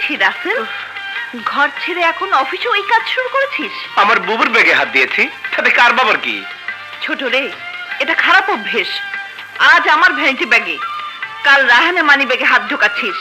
ছি রাসেল, ঘর ছেড়ে এখন অফিসে ওই কাজ শুরু করেছিস? আমার বুবুর ব্যাগে হাত দিয়েছি, তাতে কার বাবার কি? ছোট রে, এটা খারাপ অভ্যেস। আজ আমার ভ্যানিটি ব্যাগে, কাল রাহানের মানি ব্যাগে হাত ঢোকাচ্ছিস,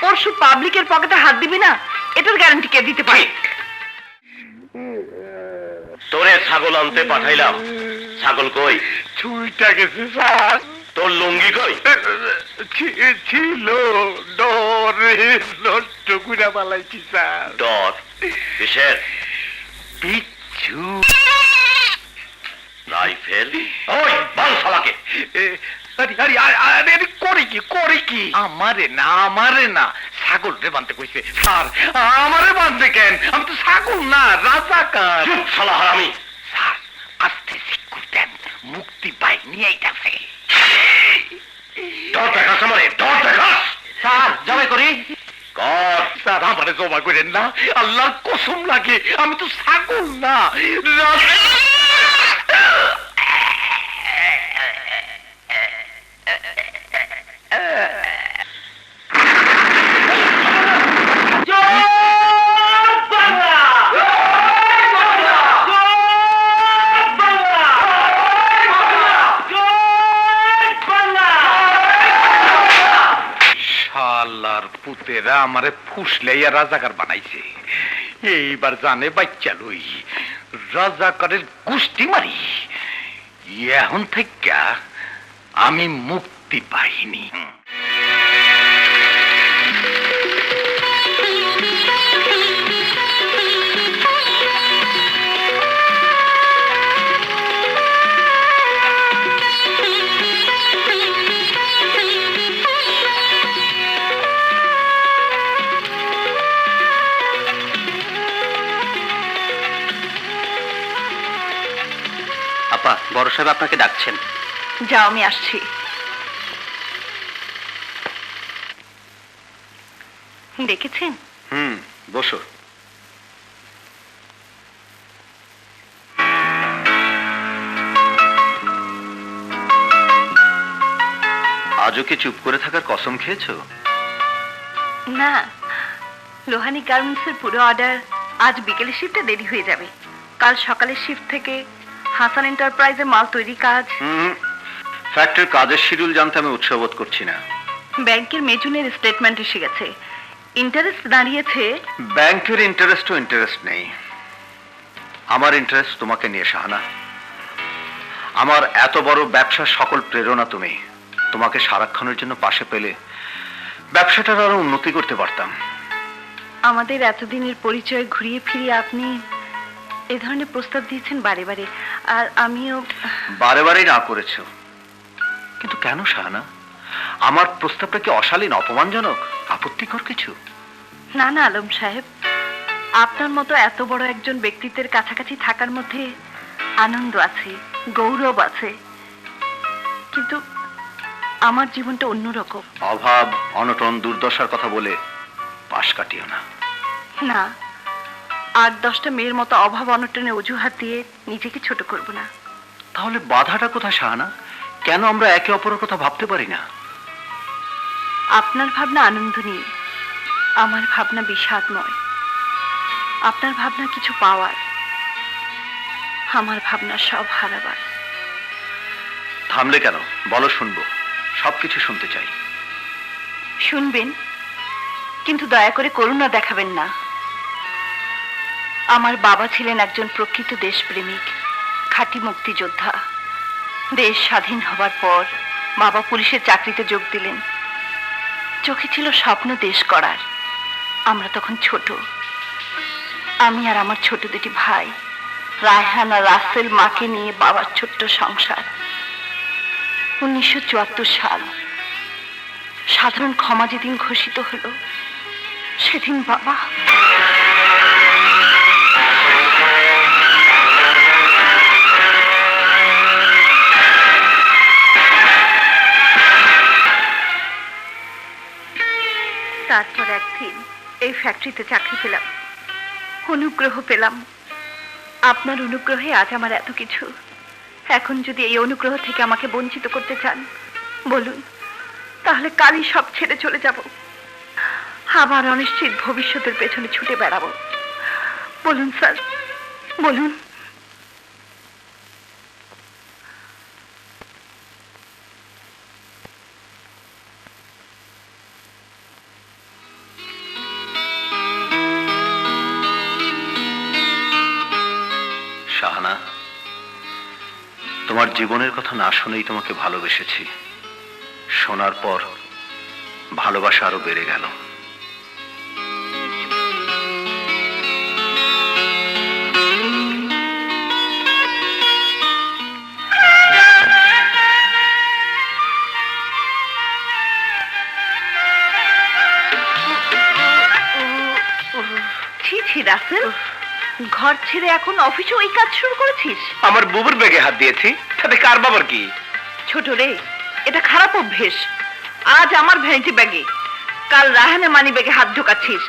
পরশু পাবলিকের পকেটে হাত দিবি না, এটার গ্যারান্টি কে দিতে পারে? তোরে ছাগল আনতে পাঠাইলাম, ছাগল কই? ছুইটা গেছে স্যার। তোর লুঙ্গি কই? ছিল, ডরে নষ্ট করে পালাইছি স্যার। ডর কিসের? পিচ্ছু রাইফেল? ওই বাল শালাকে! করে কি? আমারে না ছাগল রে বানতে কইছে স্যার। আমারে বানতে কেন? আমি তো ছাগল না, রাজাকার। শালা হারামি! স্যার আস্তে শিক্ষু দেন, মুক্তি পাই নিয়ে এইটাছে। ডর দেখাস আমারে, ডর দেখাস! স্যার জবাই করি? কর। স্যার আমারে জমা করেন না, আল্লাহর কসম লাগে, আমি তো ছাগল না। শালার পুতেরা আমারে ফুসলাইয়া রাজাকার বানাইছে। এইবার জানে বাচ্চা লই, রাজাকারের গোষ্ঠী মারি। এখন থেকে আমি মুক্তি পাইনি। আপা, বড় সাহেব আপনাকে ডাকছেন। যাও, আমি আসছি। দেখেছেন? বসো। আজও কি চুপ করে থাকার কসম খেয়েছো? না, লোহানী গার্মেন্টসের পুরো অর্ডার আজ বিকেলের শিফটে দেরি হয়ে যাবে। কাল সকালের শিফট থেকে হাসান এন্টারপ্রাইজে মাল তৈরি কাজ। ফ্যাক্টরির কাজের শিডিউল জানতে আমি উৎসাহ বোধ করছি না। ব্যাংকের মেজুনের স্টেটমেন্ট এসে গেছে, ইন্টারেস্ট দাঁড়িয়েছে। ব্যাংকের ইন্টারেস্টও ইন্টারেস্ট নেই, আমার ইন্টারেস্ট তোমাকে নিয়ে শাহানা। আমার এত বড় ব্যবসার সকল প্রেরণা তুমি। তোমাকে সারাক্ষণের জন্য পাশে পেলে ব্যবসাটার আরো উন্নতি করতে পারতাম। আমাদের এতদিনের পরিচয় ঘুরিয়ে ফিরিয়ে আপনি এ ধরনের প্রস্তাব দিয়েছেন বারে বারে, আর আমিও বারে বারেই না করেছো, কিন্তু কেন শাহানা? আমার প্রস্তাবটা কি অশালীন, অপমানজনক, আপত্তিকর কিছু? না না আলম সাহেব, আপনার মতো এত বড় একজন ব্যক্তিত্বের কাছাকাছি থাকার মধ্যে আনন্দ আছে, গৌরব আছে, কিন্তু আমার জীবনটা অন্যরকম। অভাব, অনটন, দুর্দশার কথা বলে পাশ কাটিও না। না, ৮-১০টা মেয়ের মতো অভাব অনটনে অজুহাত দিয়ে নিজেকে ছোট করব না। তাহলে বাধাটা কোথায় শাহানা? কেন আমরা একে অপরের কথা ভাবতে পারি না? আপনার ভাবনা আনন্দ নিয়ে, আমার ভাবনা বিষাদময়। আপনার ভাবনা কিছু পাওয়ার, আমার ভাবনা সব হারাবার। থামলে কেন? বলো, শুনবো, সবকিছু শুনতে চাই। শুনবেন, কিন্তু দয়া করে করুণা দেখাবেন না। আমার বাবা ছিলেন একজন প্রকৃত দেশপ্রেমিক, খাঁটি মুক্তিযোদ্ধা। দেশ স্বাধীন হবার পর বাবা পুলিশের চাকরিতে যোগ দিলেন। চোখে ছিল স্বপ্ন দেশ করার। আমরা তখন ছোট, আমি আর আমার ছোট দুটি ভাই, রায়হান আর রাসেল, মাকে নিয়ে বাবার ছোট্ট সংসার। 1974 সাল, সাধারণ ক্ষমা যেদিন ঘোষিত হলো, সেদিন বাবা তারপর একদিন এই ফ্যাক্টরিতে চাকরি পেলাম, অনুগ্রহ পেলাম। আপনার অনুগ্রহে আজ আমার এত কিছু। এখন যদি এই অনুগ্রহ থেকে আমাকে বঞ্চিত করতে চান বলুন, তাহলে কালই সব ছেড়ে চলে যাব। আবার অনিশ্চিত ভবিষ্যতের পেছনে ছুটে বেড়াবো? বলুন স্যার, বলুন। শাহানা, তোমার জীবনের কথা না শুনেই তোমাকে ভালোবেসেছি। শোনার পর ভালোবাসা আরো বেড়ে গেল। ছি ছি রাসেল, ঘর ছেড়ে এখন অফিসে ওই কাজ শুরু করেছিস? আমার বুবুর ব্যাগে হাত দিয়েছি, তাতে কার বাবার কি? ছোট রে, এটা খারাপ অভ্যেস। আজ আমার ভ্যানিটি ব্যাগে, কাল রাহানের মানি ব্যাগে হাত ঢোকাচ্ছিস,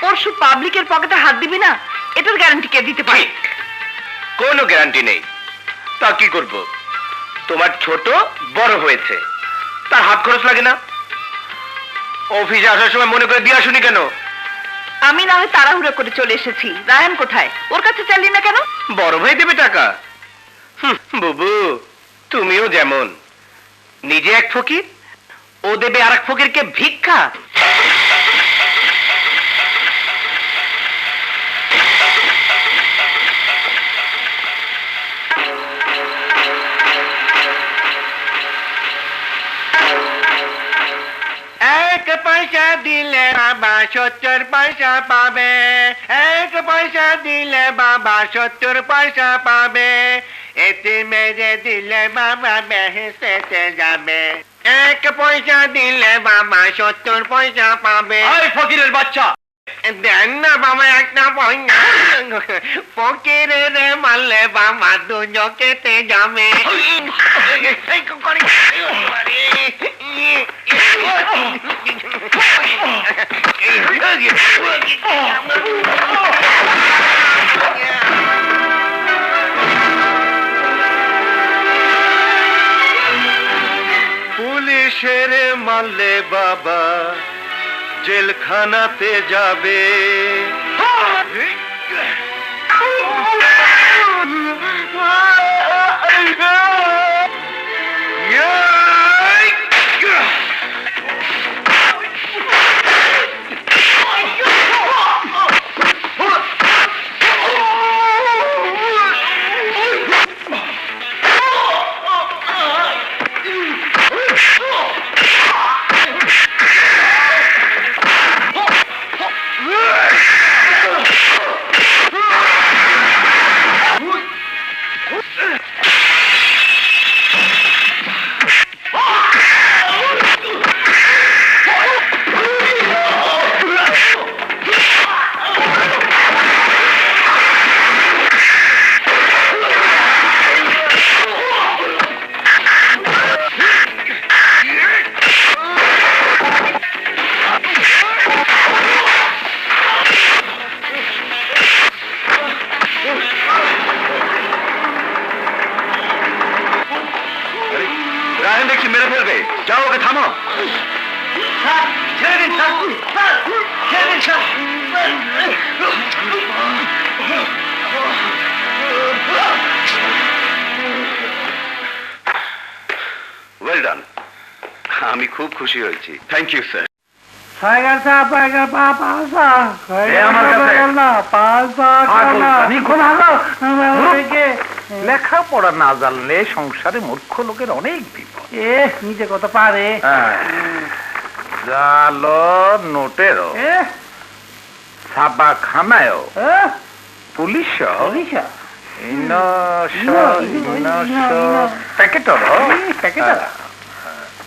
পরশু পাবলিকের পকেটে হাত দিবি না, এটার গ্যারান্টি কে দিতে পারে? কোনো গ্যারান্টি নেই। তা কি করব? তোমার ছোট বড় হয়েছে, তার হাত খরচ লাগে না? অফিসে আসার সময় মনে করে দিয়ে আসুনি কেন? আমি না হয় তাড়াহুড়ো করে চলে এসেছি। রায়ান কোথায়? ওর কাছে চাইলি না কেন? বড় ভাই দেবে টাকা। বুবু, তুমিও যেমন, নিজে এক ফকির, ও দেবে আর এক ফকিরকে ভিক্ষা। এক পয়সা দিলে বাবা 70 পয়সা পাবে, এক পয়সা দিলে বাবা 70 পয়সা পাবে, এতে মেরে দিলে বাবা বেহেশতে যাবে। এক পয়সা দিলে বাবা 70 পয়সা পাবে। ফকিরের বাচ্চা, দেন না বাবা একটা পয়সা। ফকিরের মারলে বাবা দুজকেতে যাবে। পুলিশের মারলে বাবা জেলখানাতে যাবে। রায়ন দেখছি মেরে ফেলবে, যাও ওকে থামো। ছেড়ে দিন স্যার, ছেড়ে দিন স্যার। ওয়েল ডান, আমি খুব খুশি হয়েছি। Thank you sir. লেখাপড়া না জানলে সংসারে মূর্খ লোকের অনেক বিপদ। নিজে কত পারে জালো নোটেরও, ছাপা খানায়ও, পুলিশ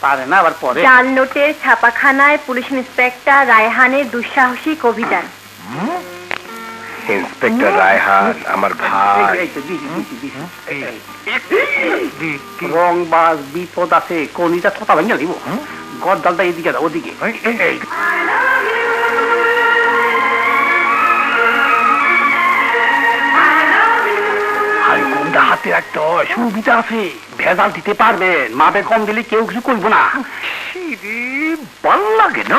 পারে না আবার পরে। জাল নোটের ছাপাখানায় পুলিশ ইন্সপেক্টর রায়হানের দুঃসাহসিক অভিযান। ইন্সপেক্টর রায়হান আমার ভাই। রং বাস বিপদ আছে, কোনিটা কথা ভেঙে নিব। গদ্দালটা এদিকে দাও, ওদিকে। হাতে রাখতে হয়, সুবিধা আছে। ভেজাল দিতে পারবেন, মাপে কম দিলে কেউ কিছু করবো না। ভাল লাগে না।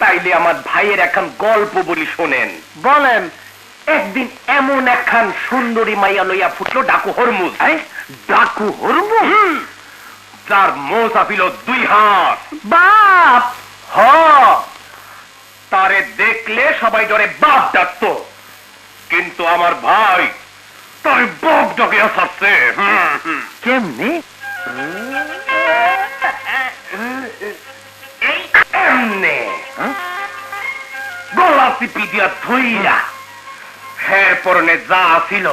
তাইলে আমার ভাইয়ের এখন গল্প বলি শোনেন। বলেন। একদিন এমন একখান সুন্দরী মাইয়া লইয়া ফুটলো ডাকু হরমুজ। ডাকু হরমুজ? যার মোজা ছিল 2 হাত। বাপ! হ, তারে দেখলে সবাই ডরে বাপ ডাকতো, কিন্তু আমার ভাই তার বাপ ডাকে আসাচ্ছে। কেমনে? এমনে গলা চিপি দিয়া ধইরা হ্যাঁ পরনে যা ছিল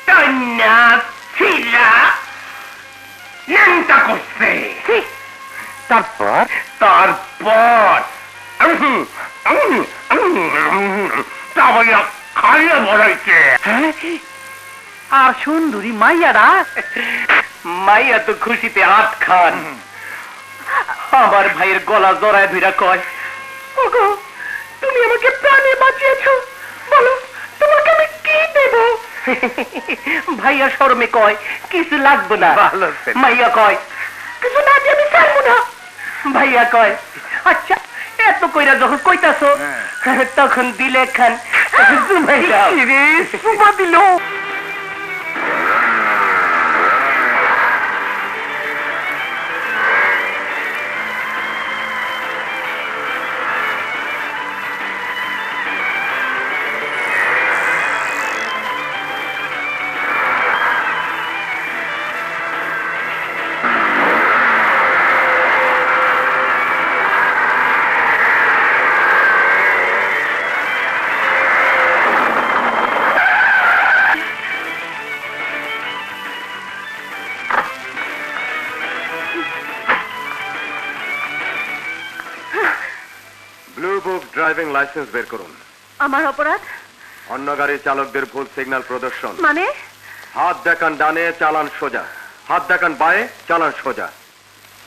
টান্না ছিলা নেমটা করছে। তারপর? তারপর খাইয়া বড়াইছে। আর সুন্দরী মাইয়ারা? মাইয়া তো খুশিতে হাত খান। আমার ভাইয়ের গলা জড়ায় ধইরা কয়, ওগো তুমি আমাকে প্রাণে বাঁচিয়েছো, বলো তোমাকে আমি কি দেব? ভাইয়া শরমে কয় কিছু লাগবে না। মাইয়া কয় কিছু না দিয়ে আমি ছাড়বো না। ভাইয়া কয় আচ্ছা এত কইরা যখন কইতাছো তখন দিলে খান সুমা দিল। ব্লু বুক ড্রাইভিং লাইসেন্স বের করুন। আমার অপরাধ অন্য গাড়ির চালকদের ভুল সিগন্যাল প্রদর্শন। মানে? হাত দেখান ডানে, চালান সোজা। হাত দেখান বাঁয়ে, চালান সোজা।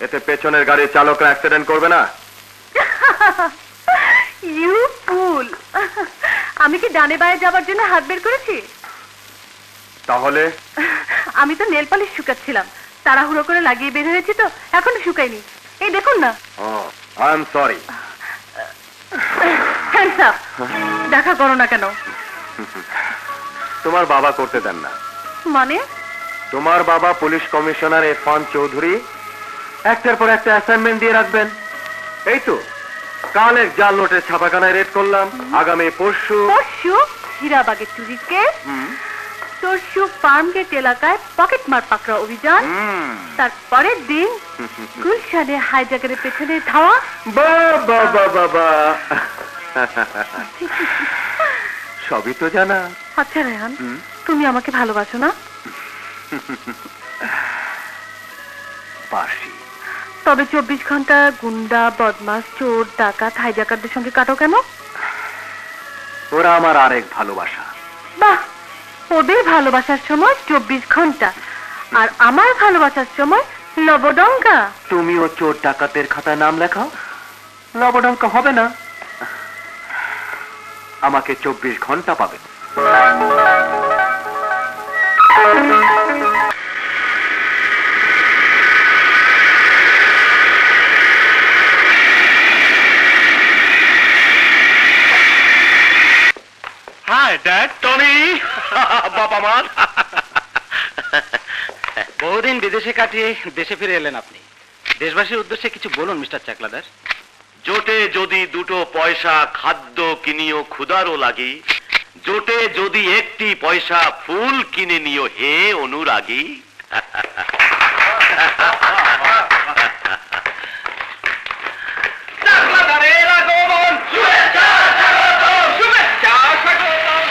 এতে পেছনের গাড়ির চালকরা অ্যাক্সিডেন্ট করবে না। ইউ ফুল! আমি কি ডানে বায়ে যাবার জন্য হাত বের করেছি? তাহলে আমি তো নেল পালিশ শুকাচ্ছিলাম, তাড়াহুড়ো করে লাগিয়ে বের হয়েছি তো এখনো শুকাইনি। এই দেখুন না। I am sorry. Hands up! দেখা করো না কেন? তোমার বাবা করতে দেন না। মানে? তোমার বাবা পুলিশ কমিশনার ইরফান চৌধুরী একটার পর একটা অ্যাসাইনমেন্ট দিয়ে রাখবেন। এই তো কাল এক জাল নোটের ছাপাখানায় রেড করলাম। আগামী পরশু হীরাবাগের চুরির কেস, তরশু ফার্ম গেট এলাকায় পকেট মার পাকড়া অভিযান, তারপরের দিন গুলশানে হাইজাগারের পেছনে ধাওয়া। বাবা বাবা সবই তো জানা। আচ্ছা রেহান, তুমি আমাকে ভালোবাসো না? বাসি। তবে 24 ঘন্টা গুন্ডা, বদমাস, চোর, ডাকাত, হাইজাকারদের সঙ্গে কাটো কেন? ওরা আমার আরেক ভালোবাসা। বাহ, ওদের ভালোবাসার সময় 24 ঘন্টা, আর আমার ভালোবাসার সময় লবডঙ্কা। তুমিও চোর ডাকাতের খাতায় নাম লেখাও, লবডঙ্কা হবে না। আমাকে 24 ঘন্টা পাবে। Hi dad, Tony. বাবা মা, বহুদিন বিদেশে কাটিয়ে দেশে ফিরে এলেন আপনি। দেশবাসীর উদ্দেশ্যে কিছু বলুন মিস্টার চাকলাদার। জোটে যদি 2 পয়সা খাদ্য কিনিও ক্ষুধারও লাগি, জোটে যদি 1 পয়সা ফুল কিনে নিও হে অনুরাগী। চাকলাদারের আগমন, শুভেচ্ছা স্বাগতম, শুভেচ্ছা স্বাগতম।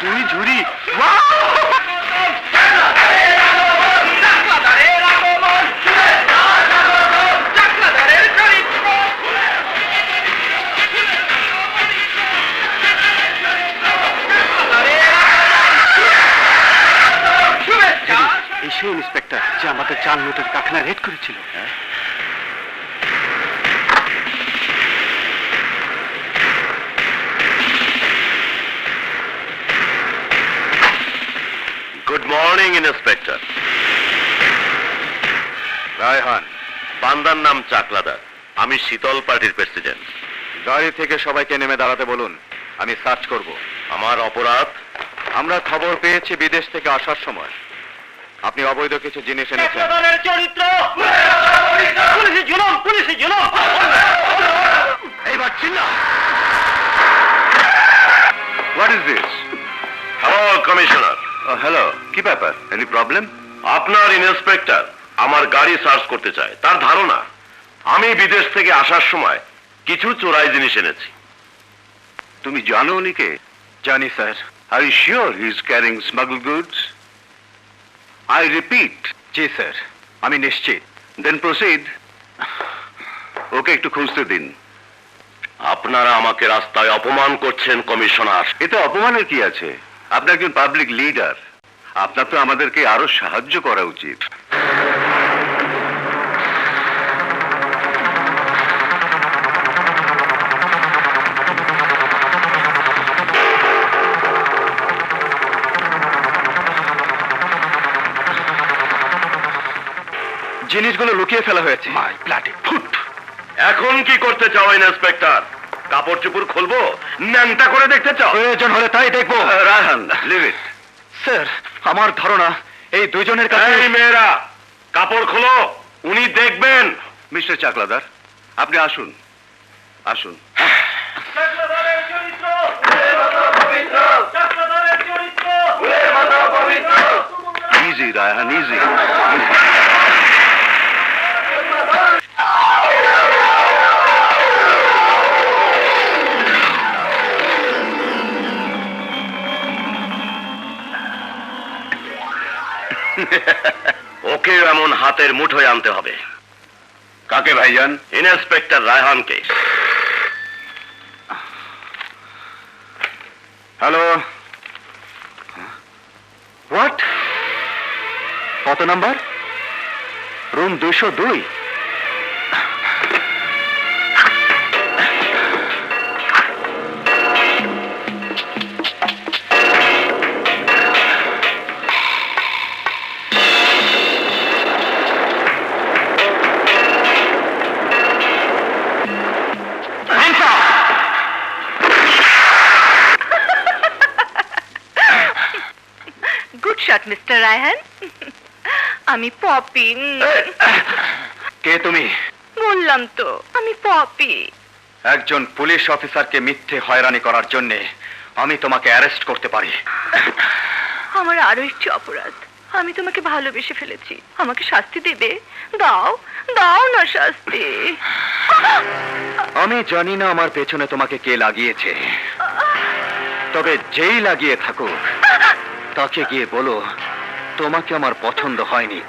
তুই ঝুরি চাকলাদারের আগমন, আমাদের চাল নোটের কারখানা রেড করেছিল। Good morning inspector. রায়হান, বান্দার নাম চাকলাদার। আমি শীতল পার্টির প্রেসিডেন্ট। গাড়ি থেকে সবাইকে নেমে দাঁড়াতে বলুন, আমি সার্চ করব। আমার অপরাধ, আমরা খবর পেয়েছি বিদেশ থেকে আসার সময় আপনি অবৈধ কিছু জিনিস এনেছেন। চরিত্র পুলিশে জুলুম, পুলিশে জুলুম। এইবার চিল্লা। What is this? Hello commissioner. Hello, কি ব্যাপার? Any problem? আপনার ইন্সপেক্টর আমার গাড়ি সার্চ করতে চায়। তার ধারণা আমি বিদেশ থেকে আসার সময় কিছু চোরাই জিনিস এনেছি। তুমি জানো উনিকে? জানি sir. Are you sure he is carrying smuggle goods? I repeat. G sir, আমি নিশ্চিত। দেন প্রসিড। ওকে একটু খুঁজতে দিন। আপনারা আমাকে রাস্তায় অপমান করছেন কমিশনার। এতে অপমানের কি আছে? আপনি একজন পাবলিক লিডার, আপনার তো আমাদেরকে আরো সাহায্য করা উচিত। জিনিসগুলো লুকিয়ে ফেলা হয়েছে। মাই ব্লাডি ফুট! এখন কি করতে চাও ইন্সপেক্টর? কাপড় চোপড় খুলবো, ন্যাংটা করে দেখতে চাও? প্রয়োজন হলে তাই দেখবো। রায়হান, লিভ ইট। স্যার, আমার ধারণা এই দুজনের কাছে। এই মেয়েরা, কাপড় খোলো, উনি দেখবেন। মিস্টার চাকলাদার, আপনি আসুন, আসুন। চাকলাদারের চরিত্র, চাকলাদারের চরিত্র। Easy Raihan, easy. ওকে এমন হাতের মুঠোয় আনতে হবে। কাকে ভাইজান? ইন্সপেক্টর রায়হানকে। Hello, what? কত number? Room 202। Good shot mister Raihan. আমি পপি। কে তুমি? বললাম তো আমি পপি। একজন পুলিশ অফিসারকে মিথ্যে হয়রানি করার জন্য আমি তোমাকে অ্যারেস্ট করতে পারি। আমার আরো একটি অপরাধ, আমি তোমাকে ভালোবেসে ফেলেছি। আমাকে শাস্তি দেবে? দাও, দাও না শাস্তি। আমি জানি না আমার পেছনে তোমাকে কে লাগিয়েছে, তবে যেই লাগিয়ে থাকুক তাকে গিয়ে বলো তোমাকে আমার পছন্দ হয়নি।